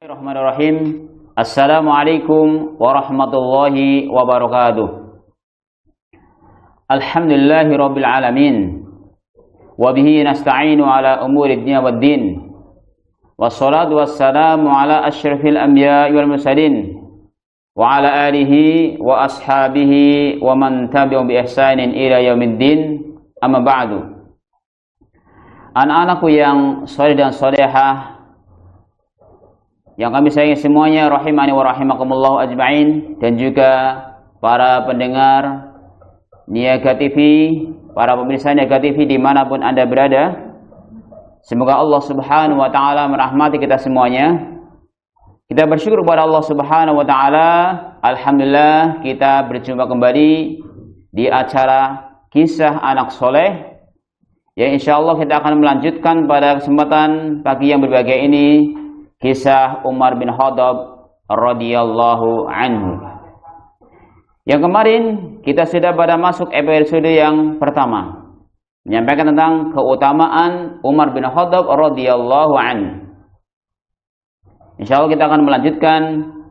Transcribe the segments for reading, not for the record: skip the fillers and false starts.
Bismillahirrahmanirrahim. Assalamualaikum warahmatullahi wabarakatuh. Alhamdulillahi rabbil alamin. Wabihi nasta'inu ala umuri dunya waddin. Wassalatu wassalamu ala asyrafil anbiya'i wal mursalin. Wa ala alihi wa ashabihi wa man tabi'um bi ihsanin ila yaumiddin. Amma ba'du. Anak-anakku yang saleh dan salehah, yang kami sayangi semuanya, rahimani wa rahimakumullah ajma'in, dan juga para pendengar Niaga TV, para pemirsa Niaga TV dimanapun Anda berada. Semoga Allah subhanahu wa ta'ala merahmati kita semuanya. Kita bersyukur kepada Allah subhanahu wa ta'ala. Alhamdulillah kita berjumpa kembali di acara Kisah Anak Soleh, yang insya Allah kita akan melanjutkan pada kesempatan pagi yang berbahagia ini kisah Umar bin Khattab radhiyallahu anhu. Yang kemarin kita sudah pada masuk episode yang pertama, menyampaikan tentang keutamaan Umar bin Khattab radhiyallahu anhu. Insyaallah kita akan melanjutkan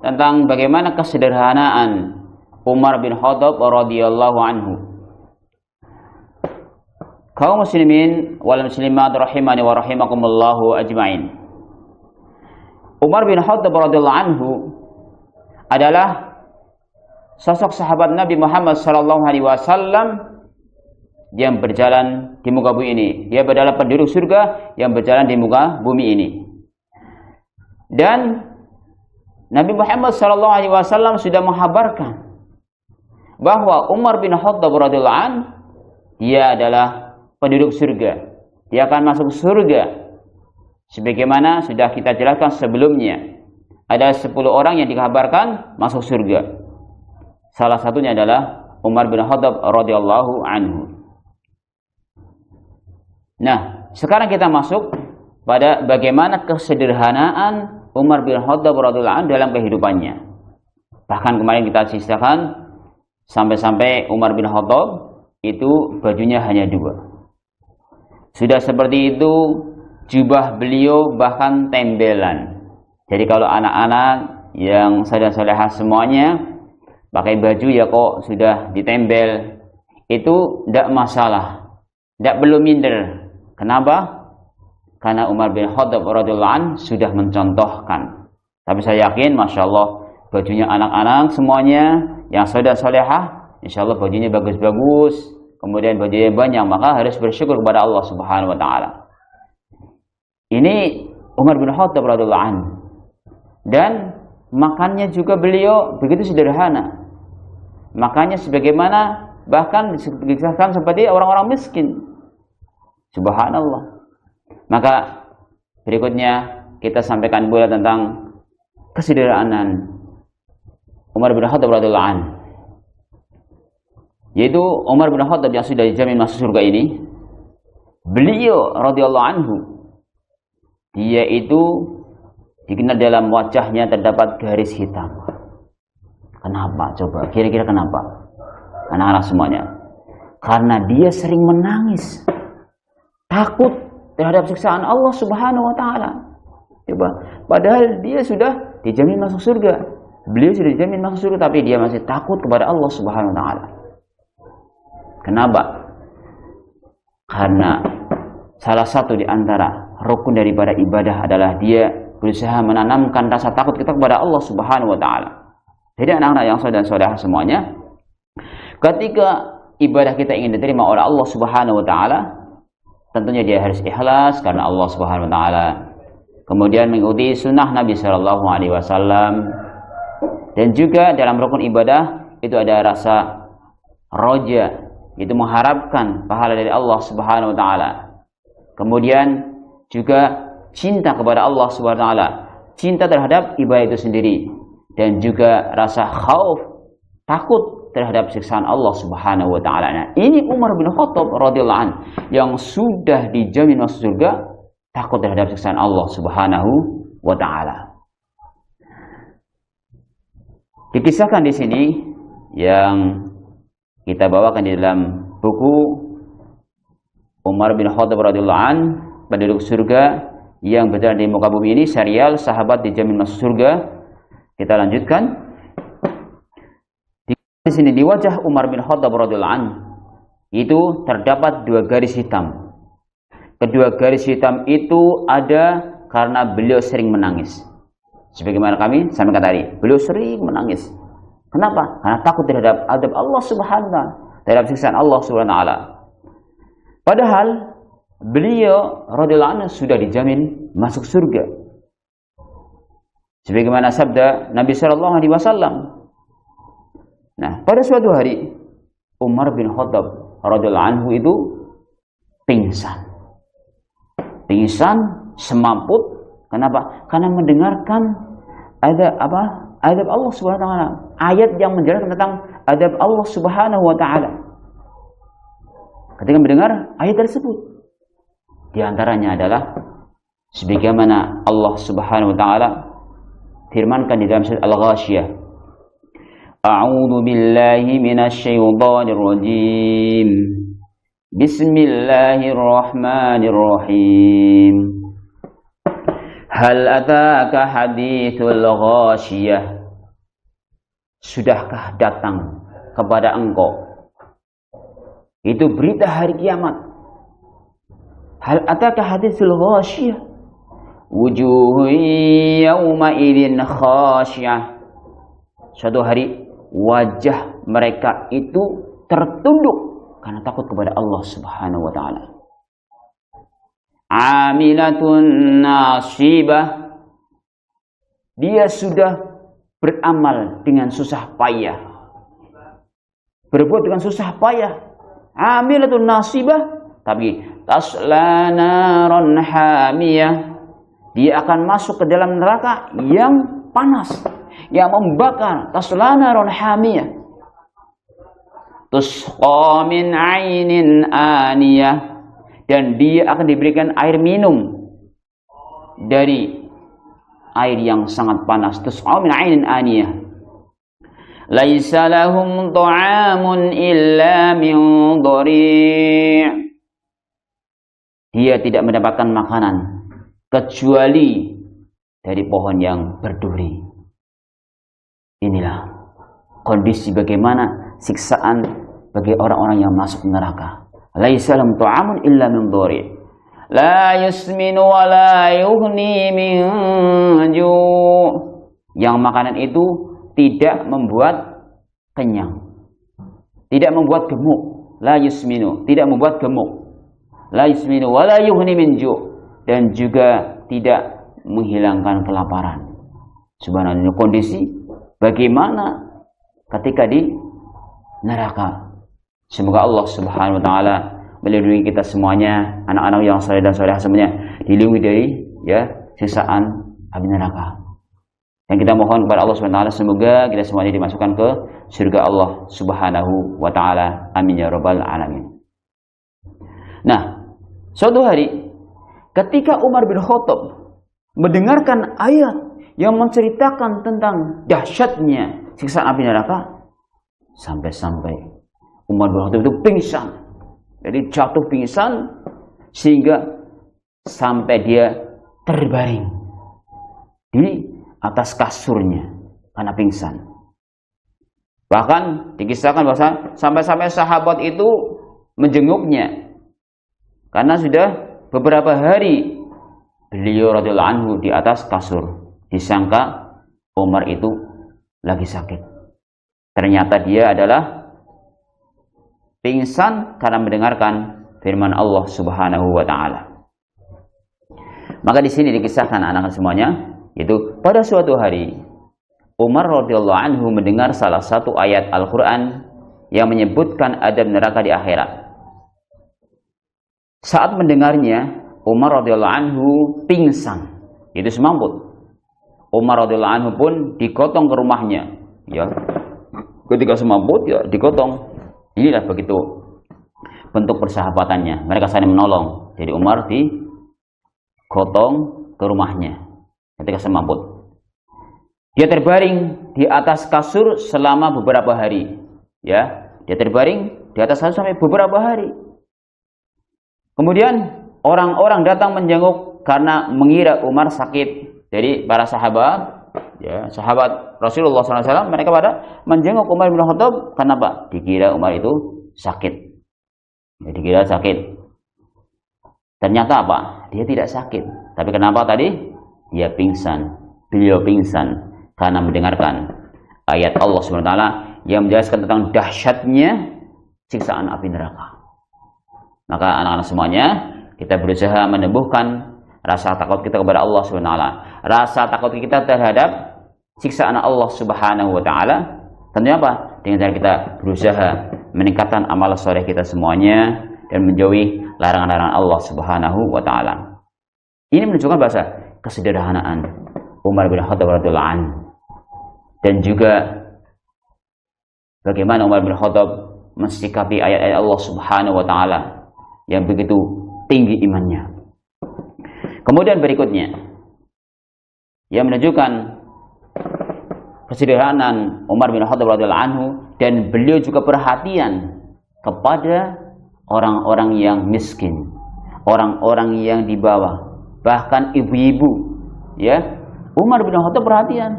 tentang bagaimana kesederhanaan Umar bin Khattab radhiyallahu anhu. Kaum muslimin wal muslimat rahimani wa rahimakumullahu ajma'in. Umar bin Khattab radhiyallahu anhu adalah sosok sahabat Nabi Muhammad sallallahu alaihi wasallam yang berjalan di muka bumi ini. Dia adalah penduduk surga yang berjalan di muka bumi ini. Dan Nabi Muhammad sallallahu alaihi wasallam sudah menghabarkan bahwa Umar bin Khattab radhiyallahu anhu dia adalah penduduk surga. Dia akan masuk surga. Sebagaimana sudah kita jelaskan sebelumnya, ada 10 orang yang dikabarkan masuk surga. Salah satunya adalah Umar bin Khattab radhiyallahu anhu. Nah, sekarang kita masuk pada bagaimana kesederhanaan Umar bin Khattab radhiyallahu anhu dalam kehidupannya. Bahkan kemarin kita ceritakan sampai-sampai Umar bin Khattab itu bajunya hanya 2. Sudah seperti itu, jubah beliau bahkan tembelan. Jadi kalau anak-anak yang saleh-salehah semuanya pakai baju ya kok sudah ditembel, itu tidak masalah, tidak perlu minder. Kenapa? Karena Umar bin Khattab radhiyallahu anhu sudah mencontohkan. Tapi saya yakin, masya Allah, bajunya anak-anak semuanya yang saleh-salehah, insya Allah bajunya bagus-bagus, kemudian bajunya banyak, maka harus bersyukur kepada Allah subhanahu wa ta'ala. Ini Umar bin Khattab radhiyallahu anhu. Dan makannya juga beliau begitu sederhana. Makannya sebagaimana bahkan disebutkan seperti orang-orang miskin. Subhanallah. Maka berikutnya kita sampaikan pula tentang kesederhanaan Umar bin Khattab radhiyallahu anhu. Yaitu Umar bin Khattab yang sudah dijamin masuk surga ini. Beliau radhiyallahu anhu, dia itu dikenal dalam wajahnya terdapat garis hitam. Kenapa? Coba kira-kira kenapa? Anak-anak semuanya. Karena dia sering menangis, takut terhadap siksaan Allah subhanahu wa ta'ala. Coba, padahal dia sudah dijamin masuk surga. Beliau sudah dijamin masuk surga, tapi dia masih takut kepada Allah subhanahu wa ta'ala. Kenapa? Karena salah satu di antara rukun daripada ibadah adalah dia berusaha menanamkan rasa takut kita kepada Allah subhanahu wa ta'ala. Jadi anak-anak yang saleh dan salehah semuanya, ketika ibadah kita ingin diterima oleh Allah subhanahu wa ta'ala, tentunya dia harus ikhlas karena Allah subhanahu wa ta'ala. Kemudian mengikuti sunnah Nabi sallallahu alaihi wasallam. Dan juga dalam rukun ibadah itu ada rasa roja, itu mengharapkan pahala dari Allah subhanahu wa ta'ala. Kemudian juga cinta kepada Allah subhanahu wa ta'ala, cinta terhadap ibadah itu sendiri, dan juga rasa khauf, takut terhadap siksaan Allah subhanahu wa ta'ala. Nah, ini Umar bin Khattab radhiyallahu anhu yang sudah dijamin masuk surga, takut terhadap siksaan Allah subhanahu wa ta'ala. Dikisahkan di sini yang kita bawakan di dalam buku Umar bin Khattab radhiyallahu anhu penduduk surga, yang berjalan di muka bumi ini, serial sahabat dijamin masuk surga. Kita lanjutkan. Di sini di wajah Umar bin Khattab radhiyallahu anhu itu terdapat 2 garis hitam. Kedua garis hitam itu ada karena beliau sering menangis. Sebagaimana kami sampaikan tadi, beliau sering menangis. Kenapa? Karena takut terhadap azab Allah Subhanahu wa taala, terhadap siksaan Allah Subhanahu wa taala. Padahal beliau radhiyallahu anhu sudah dijamin masuk surga. Sebagaimana sabda Nabi sallallahu alaihi wasallam. Nah, pada suatu hari Umar bin Khattab radhiyallahu anhu itu pingsan. Pingsan semamput. Kenapa? Karena mendengarkan adab Allah Subhanahu wa taala, ayat yang menjelaskan tentang adab Allah Subhanahu wa taala. Ketika mendengar ayat tersebut, di antaranya adalah sebagaimana Allah Subhanahu wa taala firmankan di dalam surat Al-Ghasyiyah, A'udzu billahi minasy syaithanir rajim. Bismillahirrahmanirrahim. Hal ataka hadithul ghasyiyah. Sudahkah datang kepada engkau itu berita hari kiamat? Hal ataka hadithul ghasyiyah. Wujuhun yawma idzin khasyiyah. Suatu hari wajah mereka itu tertunduk karena takut kepada Allah Subhanahu wa taala. Amilatun nasibah. Dia sudah beramal dengan susah payah, berbuat dengan susah payah. Amilatun nasibah, tapi tasla naron hamiyah. Dia akan masuk ke dalam neraka yang panas, yang membakar. Tasla naron hamiyah. Tusqa min ainin aniyah. Dan dia akan diberikan air minum dari air yang sangat panas. Tusqa min ainin aniyah. Laisa lahum ta'amun illa min dhari'. Dia tidak mendapatkan makanan kecuali dari pohon yang berduri. Inilah kondisi bagaimana siksaan bagi orang-orang yang masuk neraka. Laisa lahum ta'amun illa min dhari'. La yusminu wa la yughni min ju'. Yang makanan itu tidak membuat kenyang, tidak membuat gemuk. La yusminu, tidak membuat gemuk. La yusminu wa la yughni min ju'. Dan juga tidak menghilangkan kelaparan. Subhanallah, kondisi bagaimana ketika di neraka. Semoga Allah Subhanahu wa taala melindungi kita semuanya, anak-anak yang saleh dan salehah semuanya dilindungi dari siksaan api neraka. Dan kita mohon kepada Allah Subhanahu wa taala semoga kita semuanya dimasukkan ke surga Allah Subhanahu wa taala. Amin ya rabbal alamin. Nah, suatu hari ketika Umar bin Khattab mendengarkan ayat yang menceritakan tentang dahsyatnya siksaan api neraka, sampai-sampai Umar bin Khattab itu pingsan. Jadi jatuh pingsan sehingga sampai dia terbaring di atas kasurnya karena pingsan. Bahkan dikisahkan bahwa sampai-sampai sahabat itu menjenguknya karena sudah beberapa hari beliau radhiyallahu anhu di atas kasur, disangka Umar itu lagi sakit. Ternyata dia adalah pingsan karena mendengarkan firman Allah Subhanahu wa taala. Maka di sini dikisahkan anak-anak semuanya, yaitu pada suatu hari Umar radhiyallahu anhu mendengar salah satu ayat Al-Qur'an yang menyebutkan adab neraka di akhirat. Saat mendengarnya, Umar radhiyallahu anhu pingsan, itu semamput. Umar radhiyallahu anhu pun digotong ke rumahnya, ya. Ketika semamput ya digotong. Inilah begitu bentuk persahabatannya. Mereka saling menolong. Jadi Umar digotong ke rumahnya ketika semamput. Dia terbaring di atas kasur selama beberapa hari. Ya, dia terbaring di atas kasur sampai beberapa hari. Kemudian orang-orang datang menjenguk karena mengira Umar sakit. Jadi para sahabat, ya, sahabat Rasulullah SAW, mereka pada menjenguk Umar bin Khattab. Kenapa? Dikira Umar itu sakit. Ya, dikira sakit. Ternyata apa? Dia tidak sakit. Tapi kenapa tadi? Dia pingsan. Beliau pingsan karena mendengarkan ayat Allah SWT yang menjelaskan tentang dahsyatnya siksaan api neraka. Maka anak-anak semuanya, kita berusaha menumbuhkan rasa takut kita kepada Allah SWT. Rasa takut kita terhadap siksaan Allah Subhanahu wa taala. Tentunya apa? Dengan cara kita berusaha meningkatkan amal soleh kita semuanya dan menjauhi larangan-larangan Allah Subhanahu wa taala. Ini menunjukkan bahasa kesederhanaan Umar bin Khattab radhiyallahu anhu. Dan juga bagaimana Umar bin Khattab mensikapi ayat-ayat Allah Subhanahu wa taala yang begitu tinggi imannya. Kemudian berikutnya yang menunjukkan kesederhanaan Umar bin Khattab radhiyallahu anhu, dan beliau juga perhatian kepada orang-orang yang miskin, orang-orang yang di bawah, bahkan ibu-ibu, ya. Umar bin Khattab perhatian.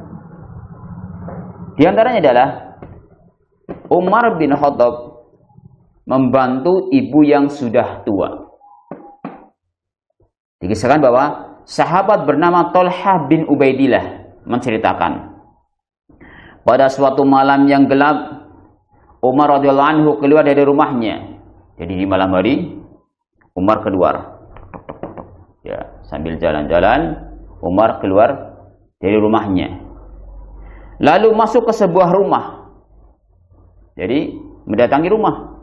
Di antaranya adalah Umar bin Khattab membantu ibu yang sudah tua. Dikisahkan bahwa sahabat bernama Thalhah bin Ubaidillah menceritakan, pada suatu malam yang gelap, Umar radhiyallahu anhu keluar dari rumahnya. Jadi di malam hari Umar keluar. Ya, sambil jalan-jalan Umar keluar dari rumahnya. Lalu masuk ke sebuah rumah. Jadi mendatangi rumah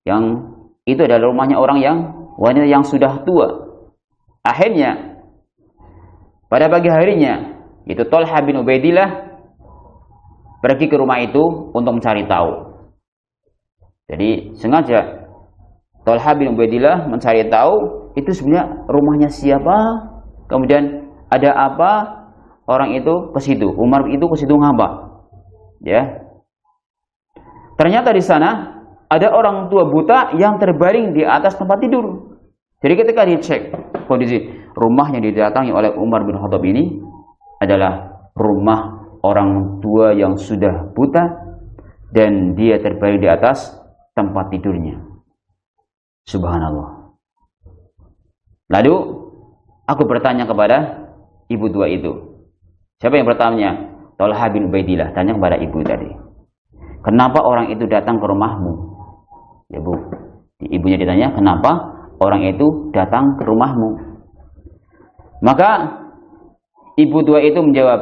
yang itu adalah rumahnya orang yang wanita yang sudah tua. Akhirnya pada pagi harinya, itu Thalhah bin Ubaidillah pergi ke rumah itu untuk mencari tahu. Jadi sengaja Thalhah bin Ubaidillah mencari tahu itu sebenarnya rumahnya siapa, kemudian ada apa, orang itu ke situ, Umar itu ke situ ngapa. Ya. Ternyata di sana ada orang tua buta yang terbaring di atas tempat tidur. Jadi ketika dicek kondisi rumah yang didatangi oleh Umar bin Khattab ini adalah rumah orang tua yang sudah buta dan dia terbaring di atas tempat tidurnya. Subhanallah. Lalu aku bertanya kepada ibu tua itu. Siapa yang bertanya? Thalhah bin Ubaidillah. Tanya kepada ibu tadi. Kenapa orang itu datang ke rumahmu? Ya Bu. Ibunya ditanya, kenapa orang itu datang ke rumahmu? Maka ibu tua itu menjawab,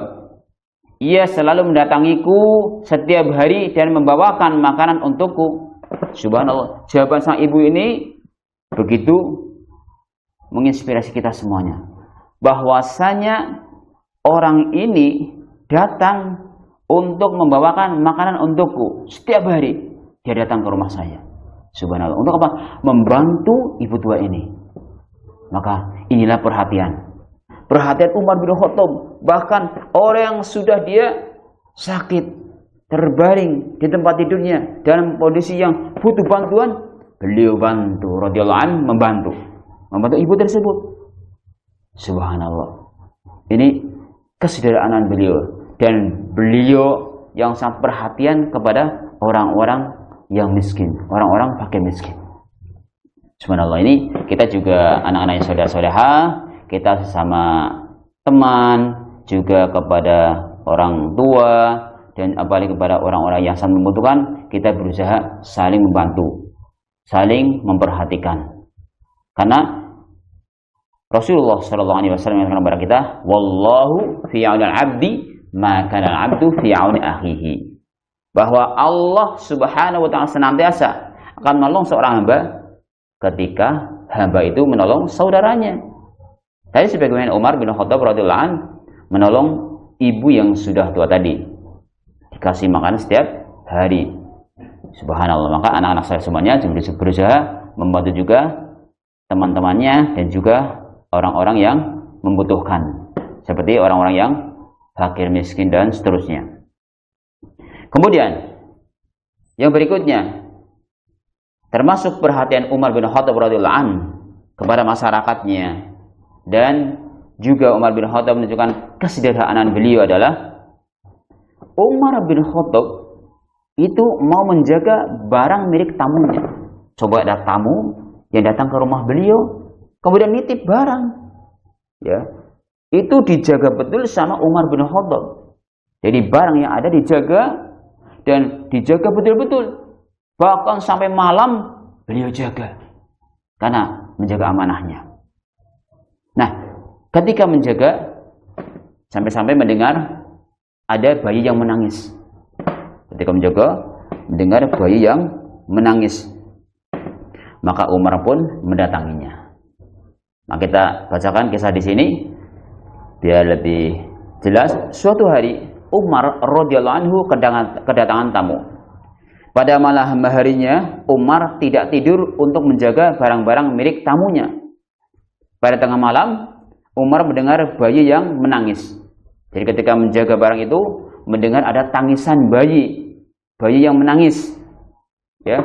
ia selalu mendatangiku setiap hari dan membawakan makanan untukku. Subhanallah. Jawaban sang ibu ini begitu menginspirasi kita semuanya. Bahwasanya orang ini datang untuk membawakan makanan untukku setiap hari. Dia datang ke rumah saya. Subhanallah. Untuk apa? Membantu ibu tua ini. Maka inilah perhatian. Perhatian Umar bin Khattab. Bahkan orang yang sudah dia sakit, terbaring di tempat tidurnya dalam kondisi yang butuh bantuan, beliau bantu, radhiyallahu anhu membantu ibu tersebut. Subhanallah. Ini kesederhanaan beliau, dan beliau yang sangat perhatian kepada orang-orang yang miskin, orang-orang fakir miskin. Subhanallah. Ini kita juga anak-anak yang saudara-saudara, kita sesama teman, juga kepada orang tua, dan apalagi kepada orang-orang yang sangat membutuhkan, kita berusaha saling membantu, saling memperhatikan. Karena Rasulullah SAW mengatakan kepada kita, wallahu fi auni al-'abdi ma kana al-'abdu fi auni akhihi. Bahwa Allah Subhanahu wa taala senantiasa akan menolong seorang hamba ketika hamba itu menolong saudaranya. Tadi sebagaimana Umar bin Khattab radhiyallahu anhu menolong ibu yang sudah tua tadi, dikasih makan setiap hari. Subhanallah. Maka anak-anak saya semuanya berusaha membantu juga teman-temannya dan juga orang-orang yang membutuhkan, seperti orang-orang yang fakir miskin dan seterusnya. Kemudian yang berikutnya, termasuk perhatian Umar bin Khattab radhiyallahu anhu kepada masyarakatnya, dan juga Umar bin Khattab menunjukkan kesederhanaan beliau adalah Umar bin Khattab itu mau menjaga barang milik tamunya. Coba ada tamu yang datang ke rumah beliau, kemudian nitip barang, ya, itu dijaga betul sama Umar bin Khattab. Jadi barang yang ada dijaga dan dijaga betul-betul, bahkan sampai malam beliau jaga karena menjaga amanahnya. Nah, ketika menjaga sampai-sampai mendengar ada bayi yang menangis. Ketika menjaga mendengar bayi yang menangis, maka Umar pun mendatanginya. Nah, kita bacakan kisah di sini biar lebih jelas. Suatu hari Umar radhiyallahu anhu kedatangan tamu. Pada malam harinya Umar tidak tidur untuk menjaga barang-barang milik tamunya. Pada tengah malam Umar mendengar bayi yang menangis. Jadi ketika menjaga barang itu mendengar ada tangisan bayi yang menangis, ya.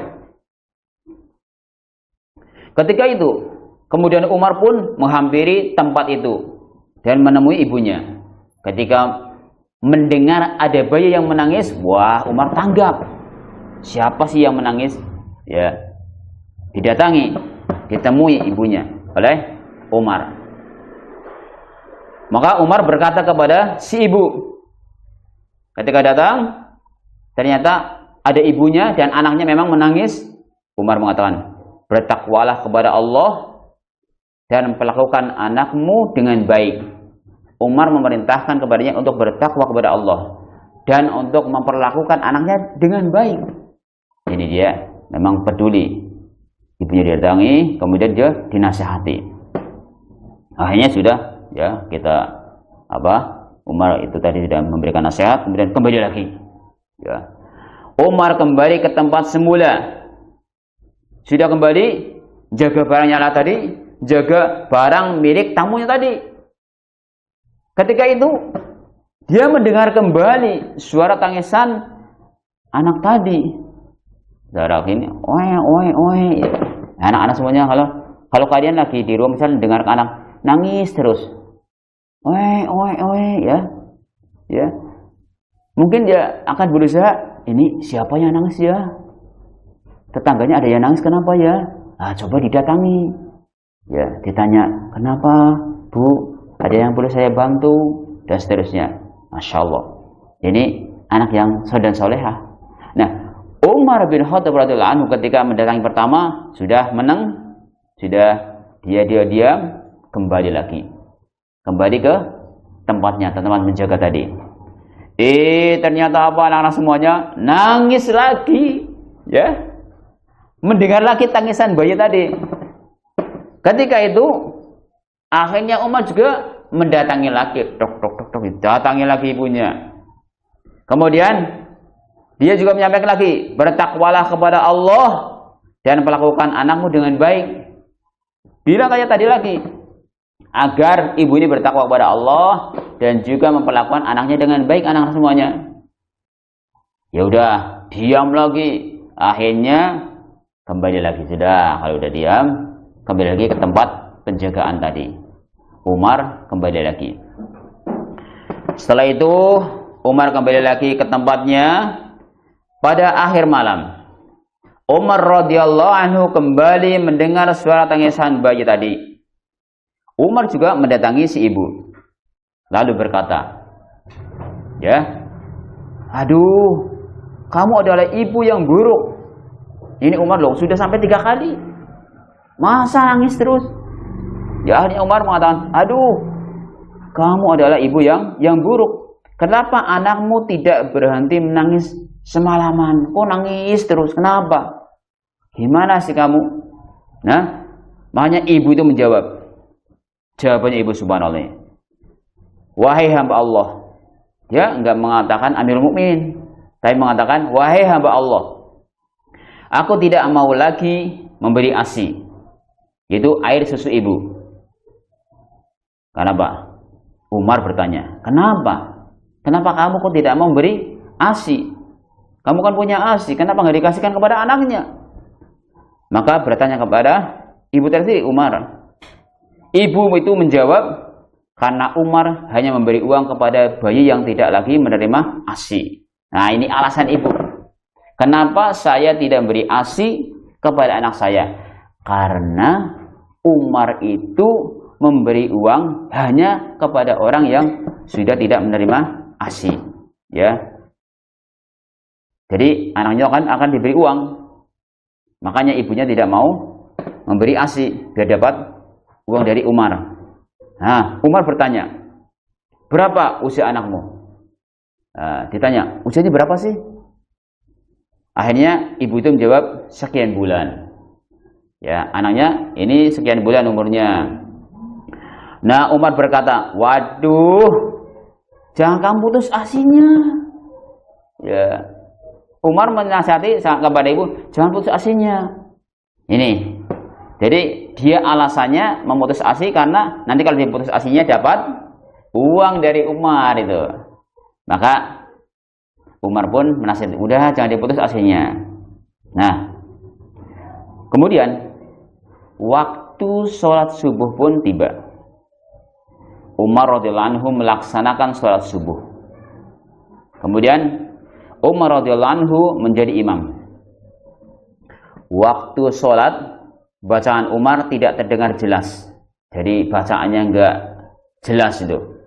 Ketika itu kemudian Umar pun menghampiri tempat itu dan menemui ibunya. Ketika mendengar ada bayi yang menangis, wah, Umar tanggap. Siapa sih yang menangis? Ya, didatangi, ditemui ibunya oleh Umar. Maka Umar berkata kepada si ibu, ketika datang ternyata ada ibunya dan anaknya memang menangis. Umar mengatakan, bertakwalah kepada Allah dan perlakukan anakmu dengan baik. Umar memerintahkan kepadanya untuk bertakwa kepada Allah dan untuk memperlakukan anaknya dengan baik. Ini dia memang peduli. Ibunya didatangi, kemudian dia dinasihati. Akhirnya sudah, ya, kita Umar itu tadi sudah memberikan nasihat, kemudian kembali lagi. Ya. Umar kembali ke tempat semula. Sudah kembali, jaga barangnya lah tadi, jaga barang milik tamunya tadi. Ketika itu dia mendengar kembali suara tangisan anak tadi. Darah ini, oi. Anak-anak semuanya, kalau kalian lagi di rumah misalnya dengar anak nangis terus, oi, ya. Mungkin dia akan berusaha, ini siapa yang nangis ya? Tetangganya ada yang nangis, kenapa ya? Nah, coba didatangi. Ya, ditanya, kenapa, Bu? Ada yang perlu saya bantu? Dan seterusnya. Masya Allah. Ini anak yang soleh dan solehah. Nah, Umar bin Khattab radhiyallahu anhu ketika mendatangi pertama sudah menang, sudah dia diam, kembali lagi. Kembali ke tempatnya, tempat menjaga tadi. Ternyata anak-anak semuanya nangis lagi, ya. Mendengar lagi tangisan bayi tadi. Ketika itu akhirnya Umar juga mendatangi lagi, datangi lagi ibunya. Kemudian dia juga menyampaikan lagi, bertakwalah kepada Allah dan perlakukan anakmu dengan baik. Bilang kayak tadi lagi, agar ibu ini bertakwa kepada Allah dan juga memperlakukan anaknya dengan baik, anak-anak semuanya. Ya udah, diam lagi. Akhirnya kembali lagi. Sudah, kalau udah diam, kembali lagi ke tempat penjagaan tadi. Umar kembali lagi. Setelah itu Umar kembali lagi ke tempatnya. Pada akhir malam Umar radhiyallahu anhu kembali mendengar suara tangisan bayi tadi. Umar juga mendatangi si ibu, lalu berkata, ya, aduh, kamu adalah ibu yang buruk. Ini Umar loh, sudah sampai 3 kali, masa nangis terus? Ya, akhirnya Umar mengatakan, aduh, kamu adalah ibu yang buruk. Kenapa anakmu tidak berhenti menangis semalaman? Kok nangis terus? Kenapa? Gimana sih kamu? Nah, makanya ibu itu menjawab. Jawabannya ibu subhanallah, wahai hamba Allah. Dia enggak mengatakan Amirul Mukminin, tapi mengatakan, wahai hamba Allah, aku tidak mau lagi memberi ASI, yaitu air susu ibu. Kenapa? Umar bertanya, kenapa? Kenapa kamu kok tidak mau memberi ASI? Kamu kan punya ASI, kenapa nggak dikasihkan kepada anaknya? Maka bertanya kepada ibu tadi, Umar, Ibu itu menjawab, karena Umar hanya memberi uang kepada bayi yang tidak lagi menerima ASI. Nah, ini alasan ibu. Kenapa saya tidak memberi ASI kepada anak saya? Karena Umar itu memberi uang hanya kepada orang yang sudah tidak menerima ASI. Ya. Jadi anaknya akan diberi uang. Makanya ibunya tidak mau memberi ASI biar dapat uang dari Umar. Nah, Umar bertanya, berapa usia anakmu? Ditanya, usianya berapa sih? Akhirnya ibu itu menjawab, sekian bulan. Ya, anaknya ini sekian bulan umurnya. Nah, Umar berkata, waduh, jangan kamu putus ASInya. Ya, Umar menasihati kepada ibu, jangan putus ASInya. Ini. Jadi dia alasannya memutus ASI karena nanti kalau diputus ASInya dapat uang dari Umar itu. Maka Umar pun menasihati, udah jangan diputus ASInya. Nah, kemudian waktu sholat subuh pun tiba. Umar radhiyallahu anhu melaksanakan sholat subuh. Kemudian Umar radhiyallahu anhu menjadi imam. Waktu sholat bacaan Umar tidak terdengar jelas. Jadi bacaannya enggak jelas itu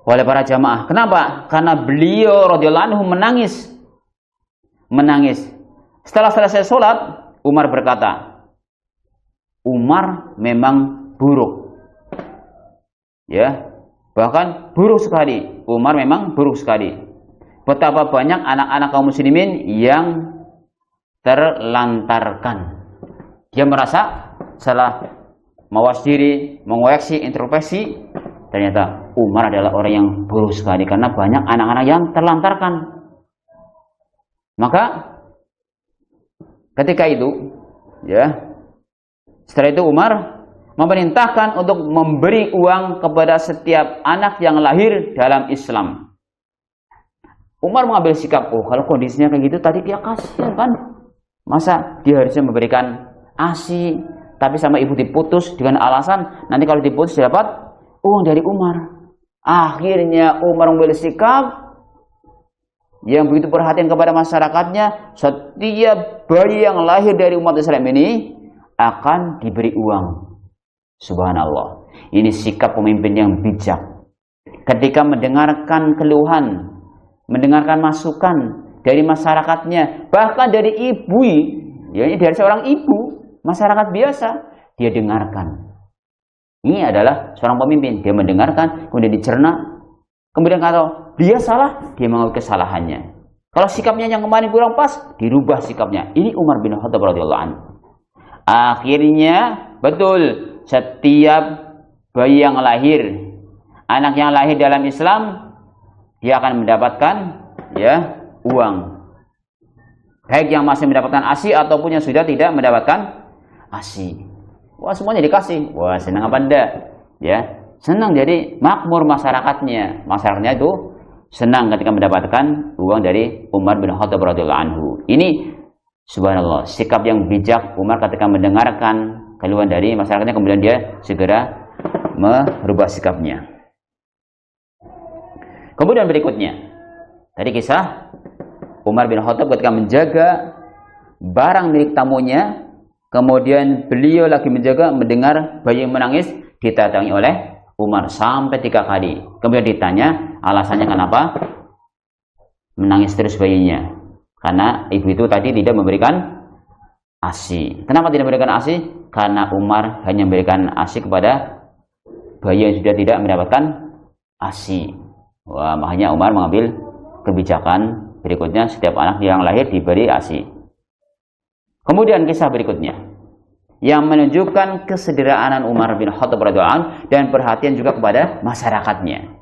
oleh para jamaah. Kenapa? Karena beliau radhiyallahu anhu menangis. Setelah selesai sholat, Umar berkata, Umar memang buruk. Ya, bahkan buruk sekali. Umar memang buruk sekali. Betapa banyak anak-anak kaum muslimin yang terlantarkan. Dia merasa salah mawas diri, mengoreksi, introspeksi. Ternyata Umar adalah orang yang buruk sekali karena banyak anak-anak yang terlantarkan. Maka ketika itu, ya, setelah itu Umar memerintahkan untuk memberi uang kepada setiap anak yang lahir dalam Islam. Umar mengambil sikap, kalau kondisinya kayak gitu tadi dia kasihan kan, masa dia harusnya memberikan ASI, tapi sama ibu diputus dengan alasan nanti kalau diputus dapat uang dari Umar. Akhirnya Umar mengambil sikap yang begitu perhatian kepada masyarakatnya. Setiap bayi yang lahir dari umat Islam ini akan diberi uang. Subhanallah. Ini sikap pemimpin yang bijak. Ketika mendengarkan keluhan, mendengarkan masukan dari masyarakatnya, bahkan dari ibu, ya dari seorang ibu, masyarakat biasa, dia dengarkan. Ini adalah seorang pemimpin. Dia mendengarkan, kemudian dicerna. Kemudian kalau dia salah, dia mengakui kesalahannya. Kalau sikapnya yang kemarin kurang pas, dirubah sikapnya. Ini Umar bin Khattab radhiyallahu anhu. Akhirnya, betul, setiap bayi yang lahir, anak yang lahir dalam Islam, dia akan mendapatkan ya uang. Baik yang masih mendapatkan ASI ataupun yang sudah tidak mendapatkan ASI. Wah, semuanya dikasih. Wah, senang apa enggak? Ya, senang. Jadi makmur masyarakatnya. Masyarakatnya itu senang ketika mendapatkan uang dari Umar bin Khattab radhiyallahu anhu. Ini subhanallah, sikap yang bijak Umar ketika mendengarkan keluhan dari masyarakatnya, kemudian dia segera merubah sikapnya. Kemudian berikutnya, tadi kisah Umar bin Khattab ketika menjaga barang milik tamunya. Kemudian beliau lagi menjaga, mendengar bayi yang menangis, didatangi oleh Umar sampai 3 kali. Kemudian ditanya alasannya kenapa menangis terus bayinya. Karena ibu itu tadi tidak memberikan ASI. Kenapa tidak memberikan ASI? Karena Umar hanya memberikan ASI kepada bayi yang sudah tidak mendapatkan ASI. Wah, makanya Umar mengambil kebijakan berikutnya, setiap anak yang lahir diberi ASI. Kemudian kisah berikutnya yang menunjukkan kesederhanaan Umar bin Khattab radhiyallahu anhu dan perhatian juga kepada masyarakatnya.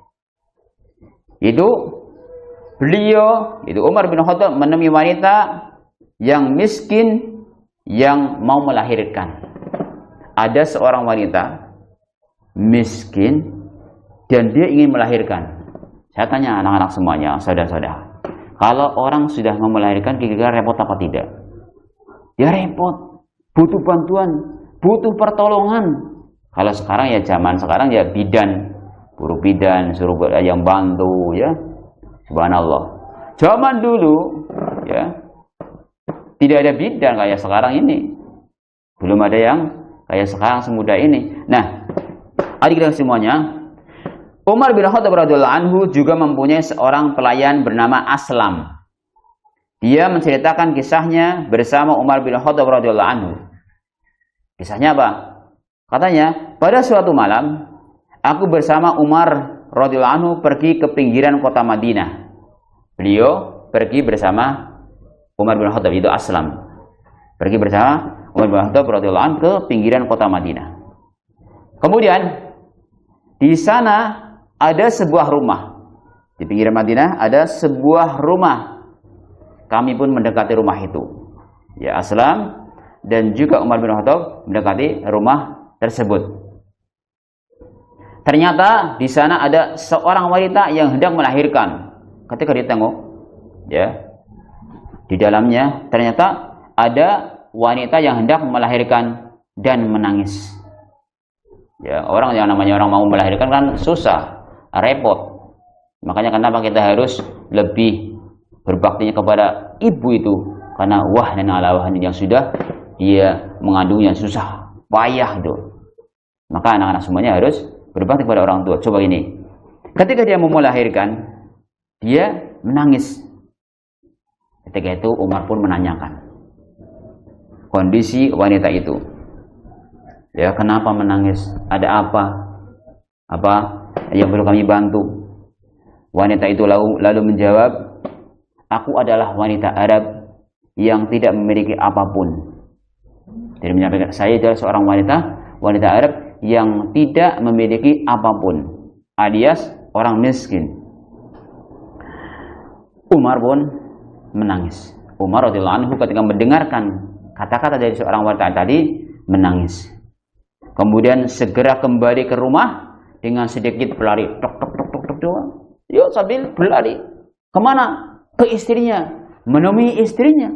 Itu beliau, itu Umar bin Khattab menemui wanita yang miskin yang mau melahirkan. Ada seorang wanita miskin dan dia ingin melahirkan. Saya tanya anak-anak semuanya, saudara-saudara, kalau orang sudah mau melahirkan kira-kira repot apa tidak? Ya repot, butuh bantuan, butuh pertolongan. Kalau sekarang ya zaman sekarang ya bidan, buruh bidan, suruh yang bantu ya. Subhanallah. Zaman dulu ya tidak ada bidan kayak sekarang ini. Belum ada yang kayak sekarang semudah ini. Nah, adik-adik semuanya, Umar bin Khattab radhiyallahu anhu juga mempunyai seorang pelayan bernama Aslam. Dia menceritakan kisahnya bersama Umar bin Khattab radhiyallahu anhu. Kisahnya apa? Katanya, pada suatu malam, aku bersama Umar radhiyallahu anhu pergi ke pinggiran kota Madinah. Beliau pergi bersama Umar bin Khattab, itu Aslam. Pergi bersama Umar bin Khattab radhiyallahu anhu ke pinggiran kota Madinah. Kemudian di sana ada sebuah rumah. Di pinggiran Madinah ada sebuah rumah. Kami pun mendekati rumah itu. Ya, Aslam dan juga Umar bin Khattab mendekati rumah tersebut. Ternyata di sana ada seorang wanita yang hendak melahirkan. Ketika ditengok, ya, di dalamnya ternyata ada wanita yang hendak melahirkan dan menangis. Ya, orang yang namanya orang mau melahirkan kan susah, repot. Makanya kenapa kita harus lebih berbaktinya kepada ibu itu, karena wahnan ala wahnin yang sudah dia mengandungnya susah, payah itu. Maka anak-anak semuanya harus berbakti kepada orang tua. Coba ini, ketika dia mau melahirkan, dia menangis. Ketika itu Umar pun menanyakan kondisi wanita itu. Ya, kenapa menangis? Ada apa? Apa yang perlu kami bantu? Wanita itu lalu menjawab, aku adalah wanita Arab yang tidak memiliki apapun. Jadi menyampaikan, saya adalah seorang wanita Arab yang tidak memiliki apapun, alias orang miskin. Umar pun menangis. Umar radhiyallahu anhu ketika mendengarkan kata-kata dari seorang wanita tadi menangis. Kemudian segera kembali ke rumah dengan sedikit berlari, tok tok tok tok tok doang. Yuk sambil berlari. Kemana? Ke istrinya, menemui istrinya.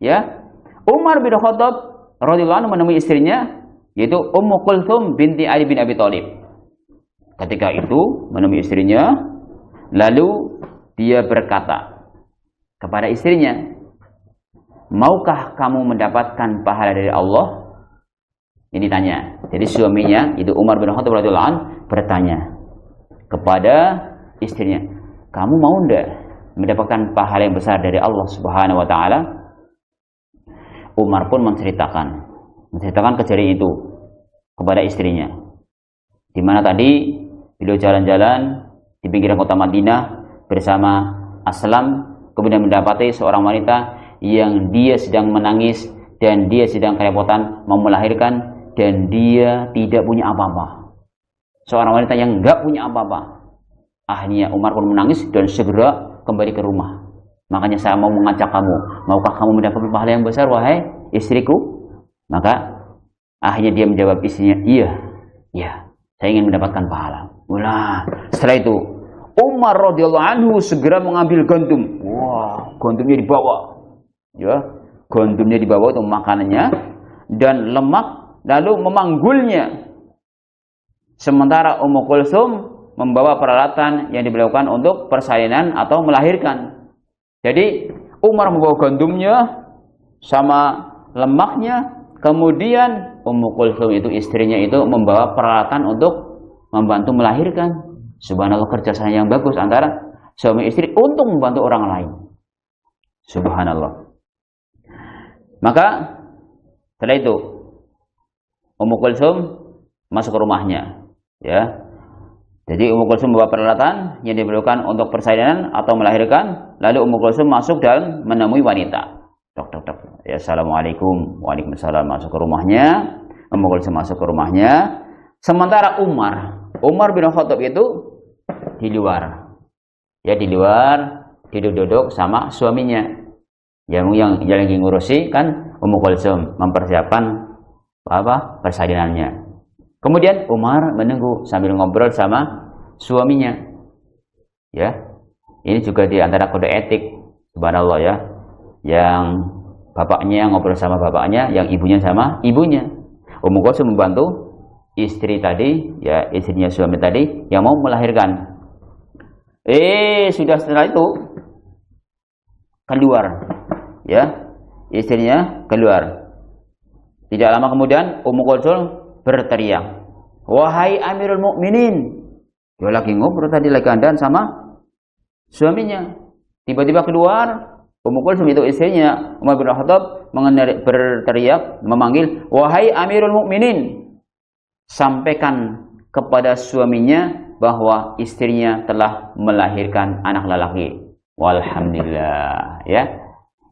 Ya, Umar bin Khattab radhiyallahu anhu menemui istrinya, yaitu Ummu Kulthum binti Ali bin Abi Thalib. Ketika itu menemui istrinya, lalu dia berkata kepada istrinya, maukah kamu mendapatkan pahala dari Allah? Ini tanya. Jadi suaminya, itu Umar bin Khattab radhiyallahu anhu, bertanya kepada istrinya, kamu mau enggak mendapatkan pahala yang besar dari Allah Subhanahu wa taala? Umar pun menceritakan kejadian itu kepada istrinya. Di mana tadi beliau jalan-jalan di pinggiran kota Madinah bersama Aslam, kemudian mendapati seorang wanita yang dia sedang menangis dan dia sedang kerepotan mau melahirkan dan dia tidak punya apa-apa. Seorang wanita yang enggak punya apa-apa. Akhirnya Umar pun menangis dan segera kembali ke rumah. Makanya saya mau mengajak kamu, maukah kamu mendapatkan pahala yang besar wahai istriku? Maka akhirnya dia menjawab istrinya, iya, saya ingin mendapatkan pahala. Ulah, setelah itu Umar radhiyallahu anhu segera mengambil gandum. Wah, gandumnya dibawa. Ya, gandumnya dibawa itu makanannya dan lemak, lalu memanggulnya. Sementara Ummu Kulsum membawa peralatan yang diperlukan untuk persalinan atau melahirkan. Jadi Umar membawa gandumnya sama lemaknya, kemudian Ummu Kulsum itu istrinya itu membawa peralatan untuk membantu melahirkan. Subhanallah, kerjasama yang bagus antara suami istri untuk membantu orang lain. Subhanallah. Maka setelah itu Ummu Kulsum masuk ke rumahnya, ya. Jadi Ummu Kulsum membawa peralatan yang diperlukan untuk persalinan atau melahirkan, lalu Ummu Kulsum masuk dan menemui wanita. Tok tok tok. Ya, assalamualaikum. Waalaikumsalam. Masuk ke rumahnya. Ummu Kulsum masuk ke rumahnya. Sementara Umar bin Khattab itu di luar. Ya, di luar duduk-duduk sama suaminya. Yang lagi ngurusi kan Ummu Kulsum mempersiapkan persalinannya. Kemudian Umar menunggu sambil ngobrol sama suaminya. Ya. Ini juga di antara kode etik, subhanallah ya. Yang bapaknya ngobrol sama bapaknya, yang ibunya sama ibunya. Ummu Kulsum membantu istri tadi, ya istrinya suami tadi yang mau melahirkan. Sudah setelah itu keluar, ya istrinya keluar. Tidak lama kemudian Ummu Kulsum berteriak, wahai Amirul Mukminin. Dia lagi ngobrol tadi lagi kandang sama suaminya. Tiba-tiba keluar Ummu Kulsum, itu istrinya Umar bin Khattab, berteriak memanggil, wahai Amirul Mukminin. Sampaikan kepada suaminya bahwa istrinya telah melahirkan anak lelaki. Walhamdulillah, ya.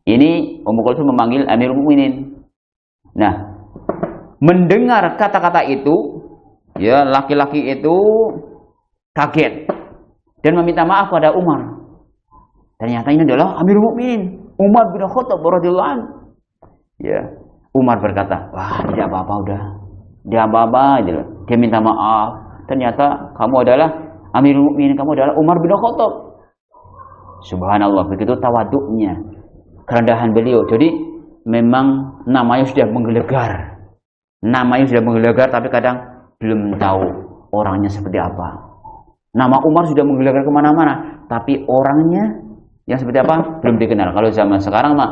Ini Ummu Kulsum memanggil Amirul Mukminin. Nah, mendengar kata-kata itu, ya laki-laki itu kaget dan meminta maaf pada Umar. Ternyata ini adalah Amirul Mukminin Umar bin Khattab radhiyallahu anhu. Ya, Umar berkata, wah tidak apa-apa udah, tidak apa-apa. Dia minta maaf. Ternyata kamu adalah Amirul Mukminin, kamu adalah Umar bin Khattab. Subhanallah, begitu tawaduknya, kerendahan beliau. Jadi memang namanya sudah menggelegar. Namanya sudah menggelegar, tapi kadang belum tahu orangnya seperti apa. Nama Umar sudah menggelegar kemana-mana, tapi orangnya yang seperti apa belum dikenal. Kalau zaman sekarang mah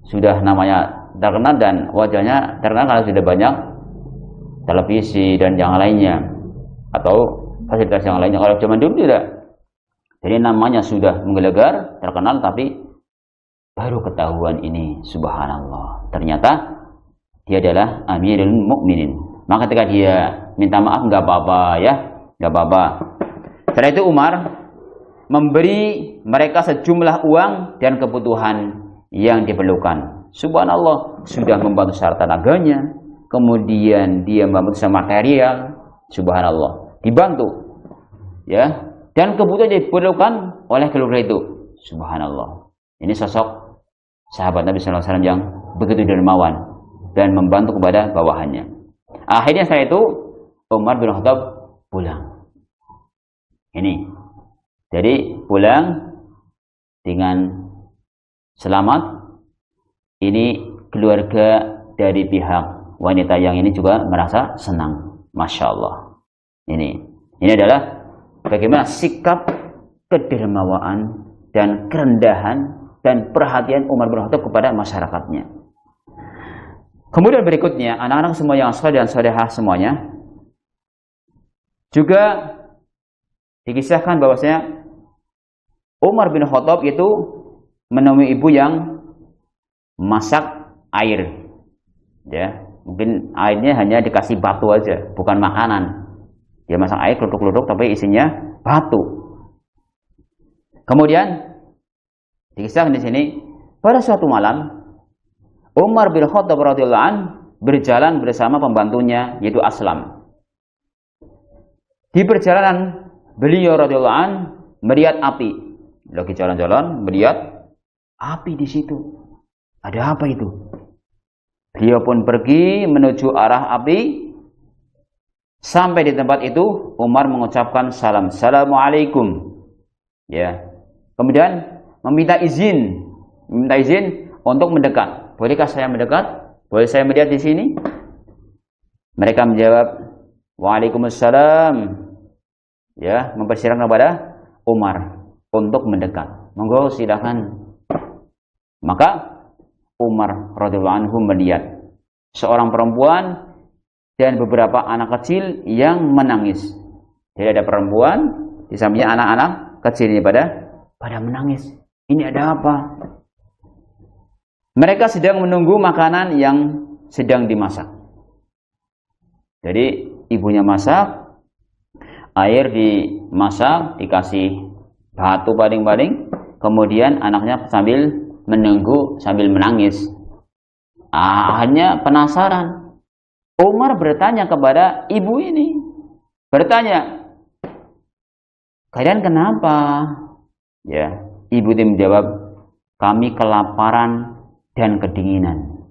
sudah namanya terkenal dan wajahnya terkenal kalau sudah banyak televisi dan yang lainnya atau fasilitas yang lainnya. Kalau zaman dulu tidak. Jadi namanya sudah menggelegar, terkenal, tapi baru ketahuan ini. Subhanallah, ternyata dia adalah Amirul Mukminin. Maka ketika dia minta maaf, nggak apa-apa ya, nggak apa-apa. Setelah itu Umar memberi mereka sejumlah uang dan kebutuhan yang diperlukan. Subhanallah, sudah membantu secara tenaganya, kemudian dia membantu secara material. Subhanallah, dibantu, ya, dan kebutuhan yang diperlukan oleh keluarga itu. Subhanallah, ini sosok sahabat Nabi SAW yang begitu dermawan dan membantu kepada bawahannya. Akhirnya setelah itu Umar bin Khattab pulang. Ini, jadi pulang dengan selamat. Ini keluarga dari pihak wanita yang ini juga merasa senang. Masya Allah. Ini adalah bagaimana sikap kedermawaan dan kerendahan dan perhatian Umar bin Khattab kepada masyarakatnya. Kemudian berikutnya, anak-anak semua yang saleh dan salehah semuanya, juga dikisahkan bahwasanya Umar bin Khattab itu menemui ibu yang masak air, ya, mungkin airnya hanya dikasih batu aja, bukan makanan. Dia masak air keluduk-keluduk tapi isinya batu. Kemudian dikisahkan di sini, pada suatu malam Umar bin Khattab radhiyallahu anhu berjalan bersama pembantunya yaitu Aslam. Di perjalanan beliau radhiyallahu anhu melihat api. Lagi jalan-jalan melihat api di situ. Ada apa itu? Beliau pun pergi menuju arah api. Sampai di tempat itu Umar mengucapkan salam, Assalamualaikum. Ya. Kemudian meminta izin untuk mendekat. Bolehkah saya mendekat? Boleh saya melihat di sini? Mereka menjawab, Waalaikumsalam. Ya, mempersilahkan kepada Umar untuk mendekat. Monggo silakan. Maka Umar radhiyallahu anhu melihat seorang perempuan dan beberapa anak kecil yang menangis. Jadi ada perempuan di sampingnya anak-anak kecil ini pada menangis. Ini ada apa? Mereka sedang menunggu makanan yang sedang dimasak. Jadi ibunya masak, air dimasak, dikasih batu paling-paling, kemudian anaknya sambil menunggu, sambil menangis. Akhirnya penasaran. Umar bertanya kepada ibu ini. Bertanya, kalian kenapa? Ya, ibu ini menjawab, kami kelaparan dan kedinginan.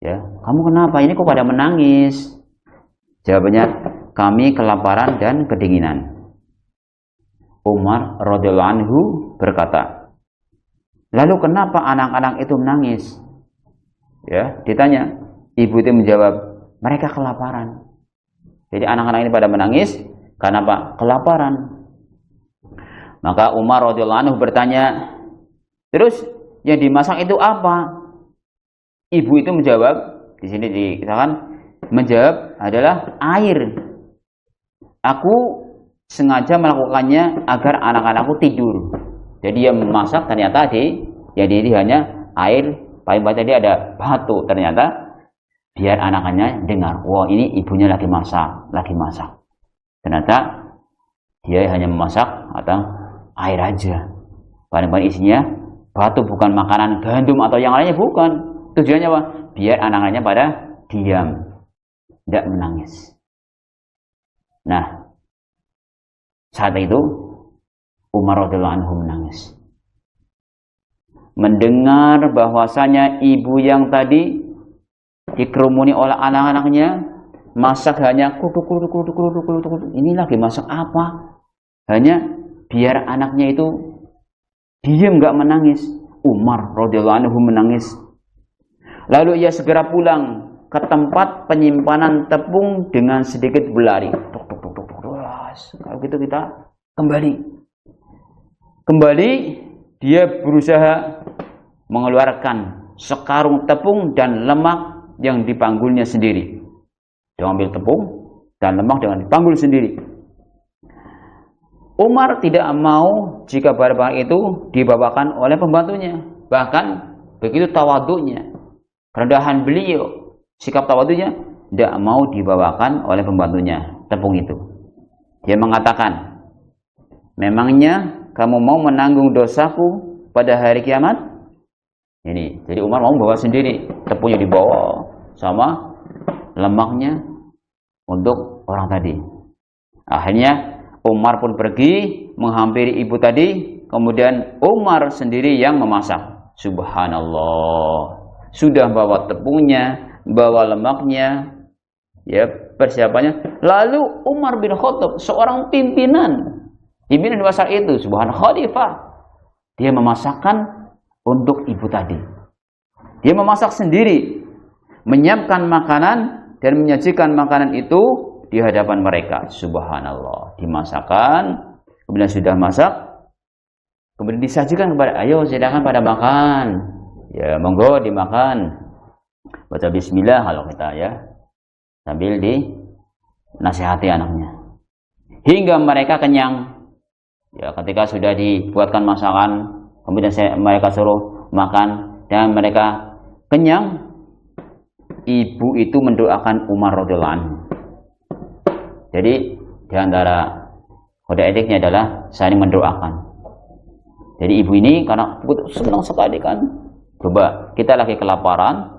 Ya, kamu kenapa? Ini kok pada menangis? Jawabannya, kami kelaparan dan kedinginan. Umar radhiyallahu anhu berkata, lalu kenapa anak-anak itu menangis? Ya, ditanya. Ibu itu menjawab, mereka kelaparan. Jadi anak-anak ini pada menangis karena apa? Kelaparan. Maka Umar radhiyallahu anhu bertanya, terus yang dimasak itu apa? Ibu itu menjawab, di sini dikatakan menjawab adalah air. Aku sengaja melakukannya agar anak-anakku tidur. Jadi yang memasak ternyata jadi hanya air, paling banyak tadi ada batu ternyata, biar anak-anaknya dengar, wah ini ibunya lagi masak. Ternyata dia hanya memasak atau air aja. Paling-paling isinya batu, bukan makanan gandum atau yang lainnya, bukan. Tujuannya apa? Biar anak-anaknya pada diam, tidak menangis. Nah, saat itu Umar radhiyallahu anhu menangis. Mendengar bahwasanya ibu yang tadi dikerumuni oleh anak-anaknya masak hanya kudu. Ini lagi masak apa? Hanya biar anaknya itu diam, nggak menangis. Umar radhiyallahu anhu menangis. Lalu ia segera pulang ke tempat penyimpanan tepung dengan sedikit berlari. Kalau gitu kita kembali dia berusaha mengeluarkan sekarung tepung dan lemak yang dipanggulnya sendiri. Dia ambil tepung dan lemak dengan dipanggul sendiri. Umar tidak mau jika barang itu dibawakan oleh pembantunya. Bahkan begitu tawadhunya, kerendahan beliau, sikap tawadhunya, tidak mau dibawakan oleh pembantunya tepung itu. Dia mengatakan, memangnya kamu mau menanggung dosaku pada hari kiamat? Ini, jadi Umar mau bawa sendiri, tepungnya dibawa sama lemaknya untuk orang tadi. Akhirnya Umar pun pergi menghampiri ibu tadi, kemudian Umar sendiri yang memasak. Subhanallah, sudah bawa tepungnya, bawa lemaknya, ya persiapannya. Lalu Umar bin Khattab, seorang pimpinan di masa itu, subhanallah, khalifah, dia memasakkan untuk ibu tadi. Dia memasak sendiri, menyiapkan makanan dan menyajikan makanan itu di hadapan mereka. Subhanallah, dimasakkan, kemudian sudah masak, kemudian disajikan kepada, ayo silakan pada makan. Ya, monggo dimakan. Baca bismillah kalau kita ya, sambil dinasihati anaknya. Hingga mereka kenyang. Ya, ketika sudah dibuatkan masakan, kemudian mereka suruh makan dan mereka kenyang, ibu itu mendoakan Umar radhiyallahu anhu. Jadi di antara kode etiknya adalah saling mendoakan. Jadi ibu ini karena senang sekali kan. Coba kita lagi kelaparan,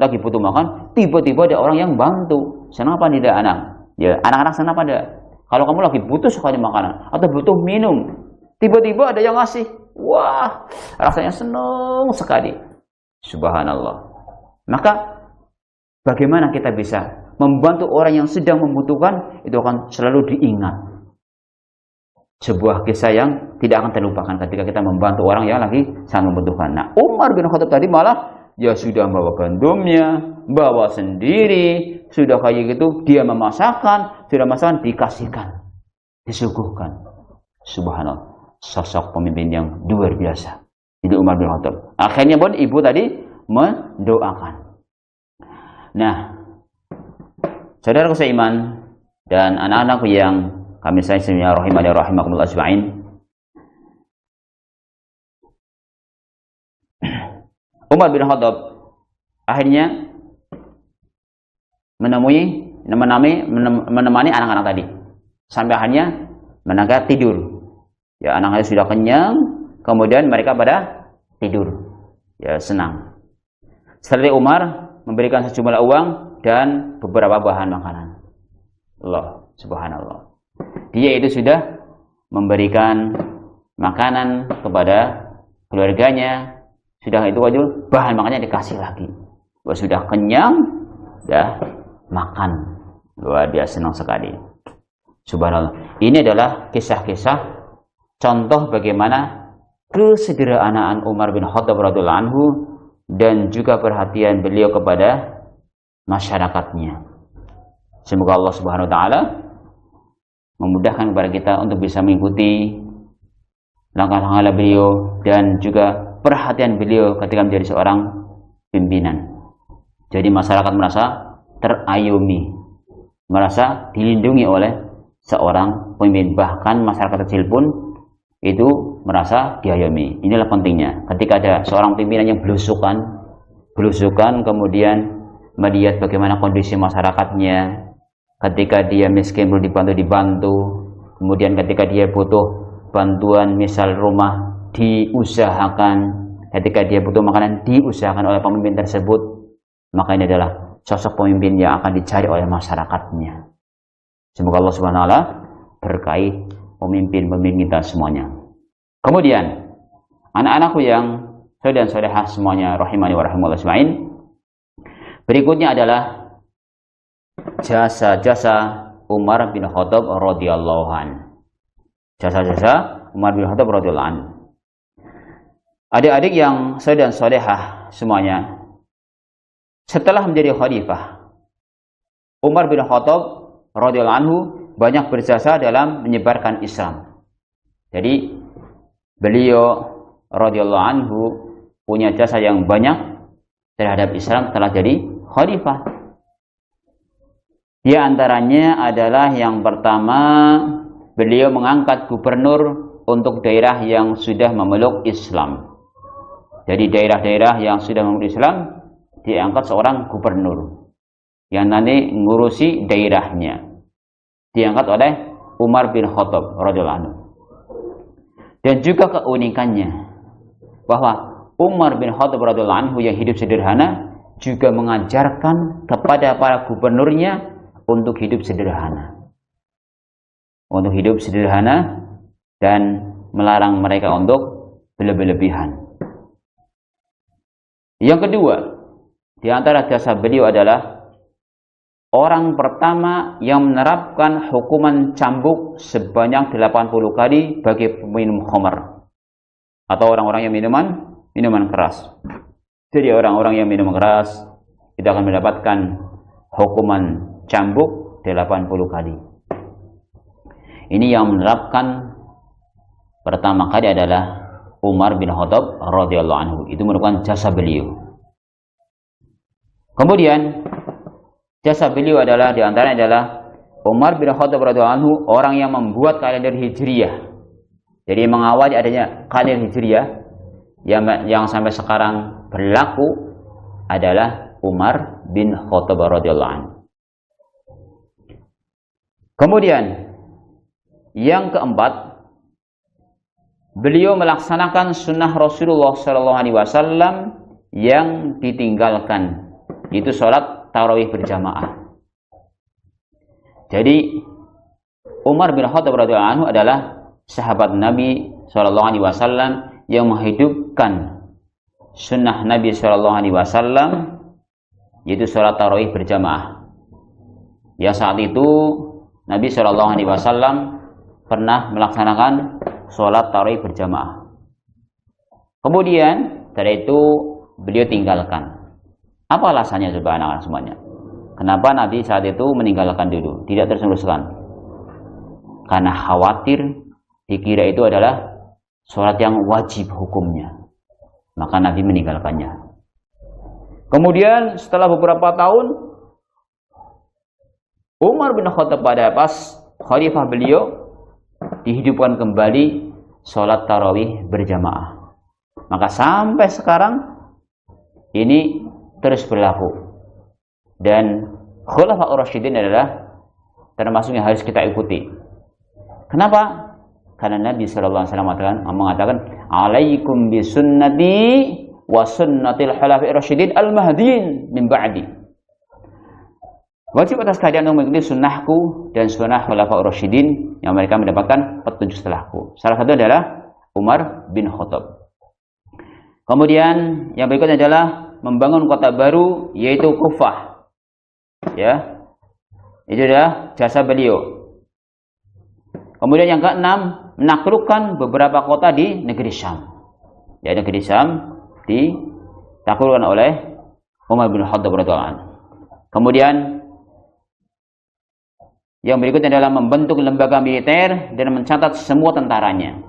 lagi butuh makan, tiba-tiba ada orang yang bantu. Senang apa tidak anak? Ya, anak-anak senang apa tidak? Kalau kamu lagi butuh sekali makanan atau butuh minum, tiba-tiba ada yang ngasih. Wah, rasanya senang sekali. Subhanallah. Maka bagaimana kita bisa membantu orang yang sedang membutuhkan, itu akan selalu diingat. Sebuah kisah yang tidak akan terlupakan ketika kita membantu orang yang lagi sangat membutuhkan. Nah, Umar bin Khattab tadi malah ya sudah bawa gandumnya, bawa sendiri, sudah kayak gitu, dia memasakkan, sudah masakan dikasihkan, disuguhkan. Subhanallah, sosok pemimpin yang luar biasa. Itu Umar bin Khattab. Akhirnya pun ibu tadi mendoakan. Nah, saudara seiman dan anak-anakku yang kami sayang semuanya, rahimani rahimakumullah ajma'in. Umar bin Khattab akhirnya menemani anak-anak tadi sampai akhirnya mereka tidur. Ya, anak-anak sudah kenyang, kemudian mereka pada tidur. Ya, senang. Setelah Umar memberikan sejumlah uang dan beberapa bahan makanan. Allah subhanallah. Dia itu sudah memberikan makanan kepada keluarganya. Sudah itu aja bahan makannya dikasih lagi. Sudah kenyang, sudah makan. Luar biasa, senang sekali. Subhanallah. Ini adalah kisah-kisah contoh bagaimana kesederhanaan Umar bin Khattab radhiyallahu anhu dan juga perhatian beliau kepada masyarakatnya. Semoga Allah Subhanahu wa taala memudahkan kepada kita untuk bisa mengikuti langkah-langkah beliau dan juga perhatian beliau ketika menjadi seorang pimpinan. Jadi masyarakat merasa terayomi, merasa dilindungi oleh seorang pemimpin. Bahkan masyarakat kecil pun itu merasa diayomi. Inilah pentingnya. Ketika ada seorang pimpinan yang belusukan kemudian melihat bagaimana kondisi masyarakatnya, ketika dia miskin perlu dibantu, kemudian ketika dia butuh bantuan misal rumah diusahakan, ketika dia butuh makanan diusahakan oleh pemimpin tersebut, maka ini adalah sosok pemimpin yang akan dicari oleh masyarakatnya. Semoga Allah Subhanahu wa taala berkahi pemimpin-pemimpin kita semuanya. Kemudian anak-anakku yang saudara dan saudara semuanya rahimani wa rahimakumullah ajmain, berikutnya adalah jasa-jasa Umar bin Khattab radhiyallahu anhu. Jasa-jasa Umar bin Khattab radhiyallahu anhu. Adik-adik yang saudara dan saudara semuanya, setelah menjadi khalifah, Umar bin Khattab radhiyallahu anhu banyak berjasa dalam menyebarkan Islam. Jadi beliau radhiyallahu anhu punya jasa yang banyak terhadap Islam setelah jadi khalifah. Di antaranya adalah yang pertama, beliau mengangkat gubernur untuk daerah yang sudah memeluk Islam. Jadi daerah-daerah yang sudah memeluk Islam diangkat seorang gubernur yang nanti ngurusi daerahnya. Diangkat oleh Umar bin Khattab radhiyallahu anhu. Dan juga keunikannya bahwa Umar bin Khattab radhiyallahu anhu yang hidup sederhana juga mengajarkan kepada para gubernurnya untuk hidup sederhana. Untuk hidup sederhana dan melarang mereka untuk berlebihan. Yang kedua, di antara jasa beliau adalah orang pertama yang menerapkan hukuman cambuk sebanyak 80 kali bagi peminum khamar atau orang-orang yang minuman keras. Jadi orang-orang yang minum keras tidak akan mendapatkan hukuman cambuk 80 kali. Ini yang menerapkan pertama kali adalah Umar bin Khattab radhiyallahu anhu. Itu merupakan jasa beliau. Kemudian jasa beliau adalah di antaranya adalah Umar bin Khattab radhiyallahu anhu orang yang membuat kalender Hijriyah. Jadi mengawali adanya kalender Hijriyah yang sampai sekarang berlaku adalah Umar bin Khattab radhiyallahu anhu. Kemudian yang keempat, beliau melaksanakan sunnah Rasulullah SAW yang ditinggalkan, yaitu sholat tarawih berjamaah. Jadi Umar bin Khattab radhiyallahu anhu adalah sahabat Nabi SAW yang menghidupkan sunnah Nabi SAW, yaitu sholat tarawih berjamaah. Ya, saat itu Nabi SAW pernah melaksanakan sholat tarawih berjamaah. Kemudian dari itu beliau tinggalkan. Apa alasannya coba anak-anak semuanya? Kenapa Nabi saat itu meninggalkan dulu, tidak terus-teruskan? Karena khawatir dikira itu adalah sholat yang wajib hukumnya, maka Nabi meninggalkannya. Kemudian setelah beberapa tahun, Umar bin Khattab pada pas khalifah beliau dihidupkan kembali sholat tarawih berjamaah. Maka sampai sekarang ini terus berlaku. Dan Khulafaur Rasyidin adalah termasuk yang harus kita ikuti. Kenapa? Karena Nabi SAW mengatakan, "Alaikum bisunnati wa sunnatil khulafair rasyidin al-mahdiyyin min ba'di." Wajib atas kalian untuk mengikuti sunnahku dan sunnah khulafaur rasyidin yang mereka mendapatkan petunjuk setelahku. Salah satu adalah Umar bin Khattab. Kemudian yang berikutnya adalah membangun kota baru, yaitu Kufah. Ya, itu adalah jasa beliau. Kemudian yang keenam, menaklukkan beberapa kota di negeri Syam. Ya, negeri Syam ditaklukkan oleh Umar bin Khattab radhiyallahu anhu. Kemudian Yang berikutnya adalah membentuk lembaga militer dan mencatat semua tentaranya.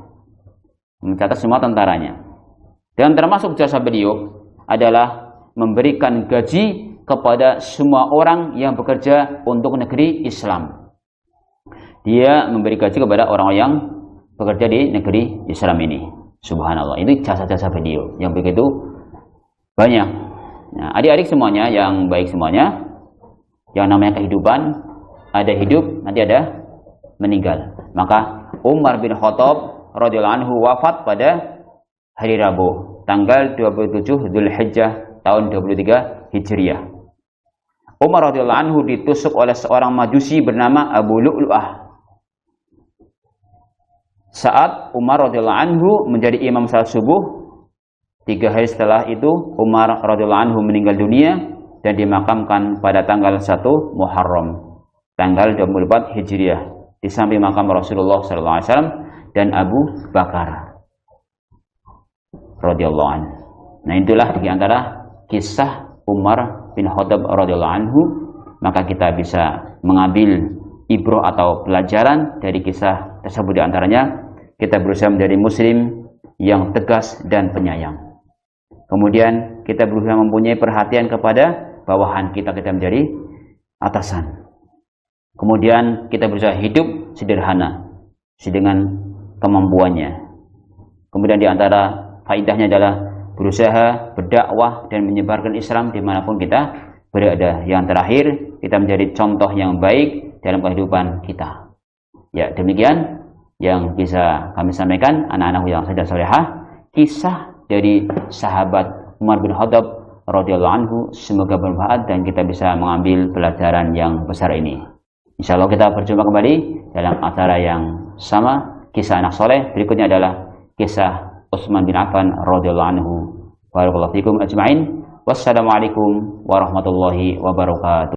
Dan termasuk jasa beliau adalah memberikan gaji kepada semua orang yang bekerja untuk negeri Islam. Dia memberi gaji kepada orang yang bekerja di negeri Islam ini. Subhanallah, ini jasa-jasa beliau yang begitu banyak. Nah, adik-adik semuanya yang baik semuanya, yang namanya kehidupan, ada hidup, nanti ada meninggal. Maka Umar bin Khattab radhiyallahu anhu wafat pada hari Rabu, tanggal 27 Dzulhijjah tahun 23 Hijriah. Umar radhiyallahu anhu ditusuk oleh seorang majusi bernama Abu Lu'lu'ah. Saat Umar radhiyallahu anhu menjadi imam salat subuh, 3 hari setelah itu Umar radhiyallahu anhu meninggal dunia dan dimakamkan pada tanggal 1 Muharram, tanggal 24 Hijriah, di samping makam Rasulullah SAW dan Abu Bakar radhiyallahu anhu. Nah, itulah di antara kisah Umar bin Khattab radhiyallahu anhu. Maka kita bisa mengambil ibrah atau pelajaran dari kisah tersebut. Di antaranya, kita berusaha menjadi muslim yang tegas dan penyayang. Kemudian kita berusaha mempunyai perhatian kepada bawahan kita menjadi atasan. Kemudian kita berusaha hidup sederhana dengan kemampuannya. Kemudian di antara faidahnya adalah berusaha berdakwah dan menyebarkan Islam dimanapun kita berada. Yang terakhir, kita menjadi contoh yang baik dalam kehidupan kita. Ya, demikian yang bisa kami sampaikan, anak-anakku yang saja solehah, kisah dari sahabat Umar bin Khattab radhiyallahu anhu. Semoga bermanfaat dan kita bisa mengambil pelajaran yang besar ini. Insya Allah kita berjumpa kembali dalam acara yang sama, kisah anak soleh. Berikutnya adalah kisah Utsman bin Affan radhiyallahu anhu. Barakallahu fikum ajma'in. Wassalamualaikum warahmatullahi wabarakatuh.